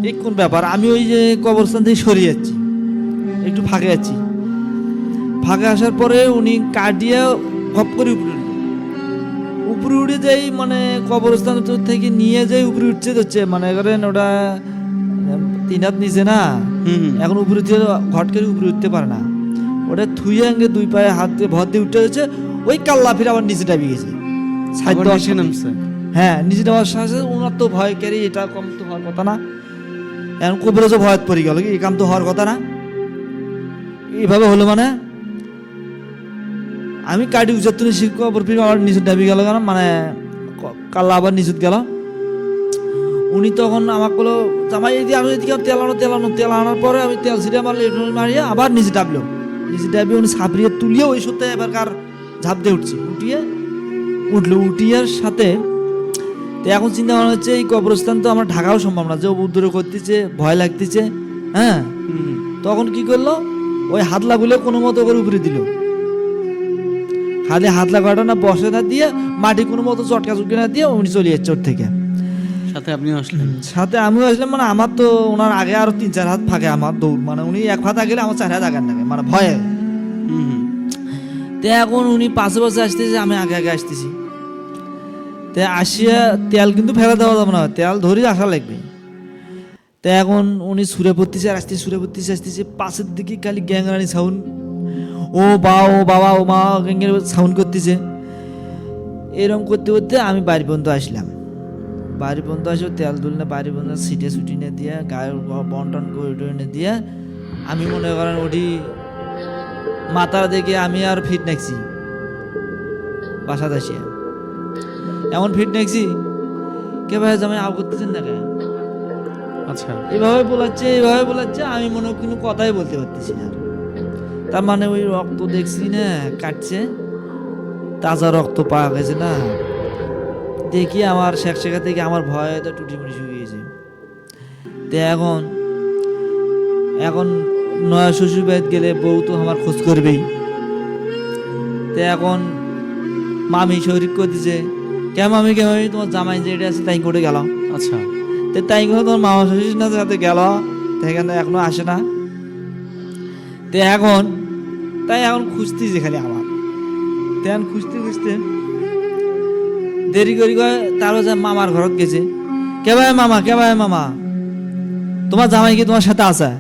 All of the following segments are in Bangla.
এই কোন ব্যাপার, আমি ওই যে কবরস্থান থেকে সরিয়ে যাচ্ছি, একটু ফাঁকে যাচ্ছি। ফাঁকে আসার পরে উনি কাটিয়ে হপ করে উপরে উঠলো। উপরে উঠে যাই মানে কবরস্থান থেকে নিয়ে যাই উপরে উঠছে হচ্ছে, মানে করেন ওটা 3 হাত নিচে না, হুম হুম। এখন উপরে দিয়ে ঘট করে উপরে উঠতে পারে না, ওটা থুয়ে আগে 2 পায়ে হাত দিয়ে ভর দিয়ে উঠতে হচ্ছে। ওই কাল্লা ফিরে আবার নিচে ডাবি গেছে সাইড আবার দেওয়ার নিচে সাথে। নামছে। হ্যাঁ নিচে দেওয়ার সাথে ওনার তো ভয় কেড়ে, এটা কম তো হওয়ার কথা না, এখন কবিরাজও ভয়ত পড়ে গেল, এই কাম তো হওয়ার কথা না। এইভাবে হলো মানে আমি কাটি উচ্চাত্তর শিক্ষক আবার নিচে ডাবি গেল কেন, মানে কাল্লা আবার নিচে গেল। উনি তখন আমাকে বললো জামাই এই দিয়ে আমি এদিকে তেল আনার পরে আমি তেল ছিটে মারলে মারিয়ে আবার নিচে ডাবলো। নিচে ডাবিয়ে উনি সাপড়িয়ে তুলিয়ে ওই সত্যি এবারকার ঝাঁপ দিয়ে উঠিয়ার সাথে। তো এখন চিন্তা ভাবনা হচ্ছে এই কবরস্থান তো আমার ঢাকাও সম্ভব না, যে উদ্ধার করতেছে, ভয় লাগতেছে। হ্যাঁ হুম হুম। তখন কি করলো, ওই হাতলা গুলো কোনো মতো করে উপরে দিল, খালি হাতলা কাটা না বসে না দিয়ে মাটি কোনো মতো চটকা চটকে না দিয়ে উনি চলে যাচ্ছে ওর থেকে। সাথে আপনিও আসলেন। সাথে আমিও আসলাম, মানে আমার তো ওনার আগে আরো 3-4 হাত ফাঁকে আমার দৌড়, মানে উনি 1 হাত গেলে আমার 4 হাত আগার নাগে, মানে ভয়ে। হুম হুম। তো এখন উনি পাশে পাশে আসতেছে, আমি আগে আগে আসতেছি। তো আসিয়া তেল কিন্তু ফেলা দেওয়া যাবে না, তেল ধরে আসা লাগবে। তো এখন উনি সুরে পড়তেছে আর আসতেছে, সুরে পড়তেছে আসতেছে, পাশের দিকে খালি গ্যাংরানি সাউন্ড, ও বা ও বাবা ও মা গ্যাংয়ের সাউন্ড করতেছে। এরকম করতে করতে আমি বাড়ি পর্যন্ত আসলাম। বাড়ি পর্যন্ত আসে তেল তুলনে বাড়ি পর্যন্ত সিটে ছুটি নিয়ে দিয়ে গায়ের বন টন করে টনে দিয়ে আমি মনে করেন ওটি মাথা দেখে আমি আর ফিট নাকছি বাসা আসিয়া, এমন ফিট নাকছি কে ভাই জামাই আউ করতেছেন না কে, আচ্ছা। এইভাবে বলাচ্ছে আমি মনে হয় কোনো কথাই বলতে পারতেছি না আর। তার মানে ওই রক্ত দেখছি না কাটছে, তাজা রক্ত পাওয়া গেছে না, দেখি আমার শেখা থেকে আমার ভয় তো টুটি মুটি শুকিয়ে গেছে। তো এখন এখন নয়া শ্বশুর বাড়িতে গেলে বউ তো আমার খোঁজ করবেই। তো এখন মামি শরীর করে দিছে, মামি তোমার জামাই যেটা আছে তাই করে গেল। আচ্ছা। তো তাই করে তোমার মামা শ্বশুর না সাথে গেল, সেখানে এখনো আসে না। তো এখন খুঁজতেছে খালি আমার। তো এখন খুঁজতে খুঁজতে দেরি করি করে তারও যা মামার ঘরত গেছে, কে ভাই মামা তোমার জামাই কি তোমার সাথে আছে?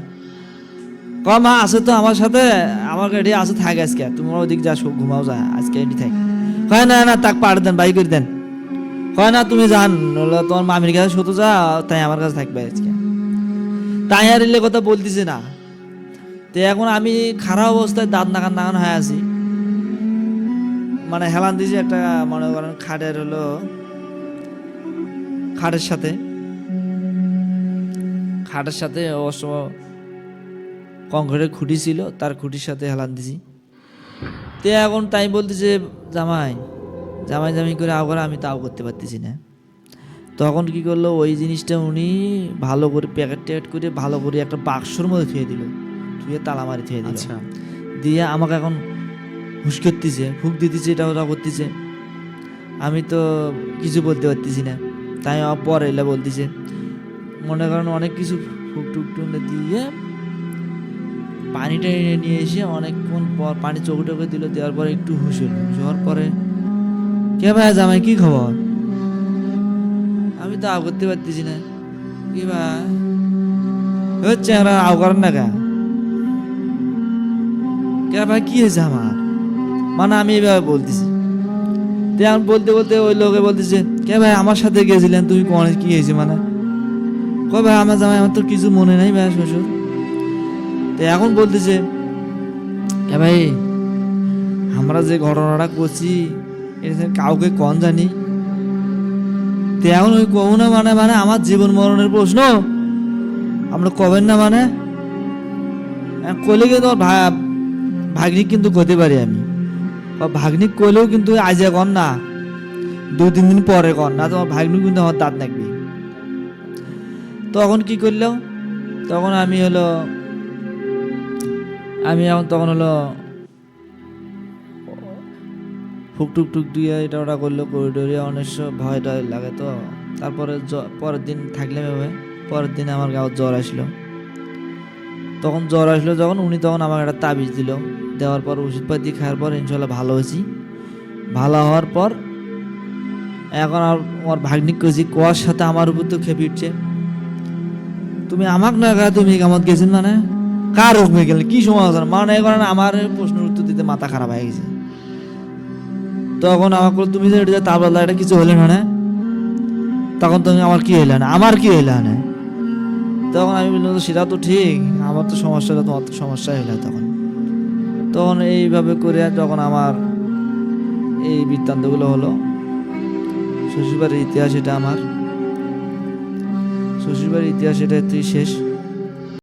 মা আছে তো আমার সাথে, আমার গাড়ি আছে, থাক আজকে তোমরা ওদিক যা ঘুমাও, যা আজকে এটি থাক। কয় না না তাক পাড় দেন, বাই করে দেন। কয় না তুমি যান, তোমার মামির কাছে শুধু যা, তাই আমার কাছে থাকবে আজকে। তাই আর এলে কথা বলতেছে না। তো এখন আমি খারাপ অবস্থায় দাঁত নাগান নাগান হয়ে আছি, মানে হেলান দিয়েছি একটা মনে করেন খাটের সাথে অবশ্য কংক্রিটের খুঁটি ছিল, তার খুঁটির সাথে হেলান দিছি। তো এখন তাই বলতেছে জামাই জামাই জামাই করে আও করে, আমি তাও করতে পারতেছি না। তখন কি করলো, ওই জিনিসটা উনি ভালো করে প্যাকেট ট্যাকেট করে ভালো করে একটা বাক্সর মধ্যে থুয়ে দিল, থুয়ে তালা মারি থুয়ে দিল। আচ্ছা। দিয়ে আমাকে এখন হুশ করতেছে, ফুক দিতেছে, এটা ওটা করতেছে। আমি তো কিছু বলতে পারতেছি না, তাই পরে এলে বলতেছে মনে করেন অনেক কিছু ফুক টুক টুনে দিয়ে পানিটা এনে নিয়ে এসে অনেকক্ষণ পর পানি চোখে টোকে দিল, দেওয়ার পরে একটু হুশ হলো। হুশ হওয়ার পরে কে ভাই জামাই কি খবর? আমি তো আও করতে পারতেছি না। কি ভাই হচ্ছে আমরা আও করেন না কে ভাই কি হয়েছে আমার, মানে আমি এইভাবে বলতেছি। তেমন বলতে বলতে ওই লোকে বলতেছে কে ভাই আমার সাথে গেছিলেন তুমি, কোন কি হয়েছে মানে? কয় ভাই আমার জামাই আমার তো কিছু মনে নাই ভাই শ্বশুর। তো এখন বলতেছে কে ভাই আমরা যে ঘটনাটা করছি এটা কাউকে কন জানি। তো এখন ওই কব না মানে মানে আমার জীবন মরণের প্রশ্ন, আমরা কবেন না মানে কইলে কিন্তু ভাগ্নিক কিন্তু করতে পারি আমি, ভাগ্নিক কইলেও কিন্তু আজ কন না, 2-3 দিন পরে কন না, তোমার ভাগ্নি কিন্তু আমার দাঁত নাকবি। তখন কি করলাম, তখন আমি এখন তখন ফুক টুক টুক দিয়ে এটা ওটা করলো, করিডোরে অনেক ভয় টয় লাগে। তো তারপরে পরের দিন থাকলাম এভাবে, পরের দিন আমার গাঁত জ্বর আসলো। তখন জ্বর আসলো যখন উনি তখন আমাকে একটা তাবিজ দিল, দেওয়ার পর ওষুধপাতি খাওয়ার পর ইনশাল্লাহ ভালো হয়েছি। ভালো হওয়ার পর এখন আর আমার ভাগ্নিক কইছি, কোয়ার সাথে আমার উপর তো খেপে উঠছে, তুমি আমাকে না গা তুমি কামত গেছেন মানে কার হুকমে গেলেন কি সমাধান, মানে এখন আমার প্রশ্নের উত্তর দিতে মাথা খারাপ হয়ে গেছে। তখন আমাকে বলল, তুমি যে এটা তার বদলা এটা কিছু হলে না। তখন তুমি আমার কি হইলে না, আমার কি হইলে না। তখন আমি বললাম সেটা তো ঠিক, আমার তো সমস্যাটা তোমার তো সমস্যা হইলে। তখন তখন এইভাবে করে যখন আমার এই বৃত্তান্তগুলো হলো, শ্বশুরবাড়ির ইতিহাস এটা, আমার শ্বশুরবাড়ির ইতিহাস এটা শেষ।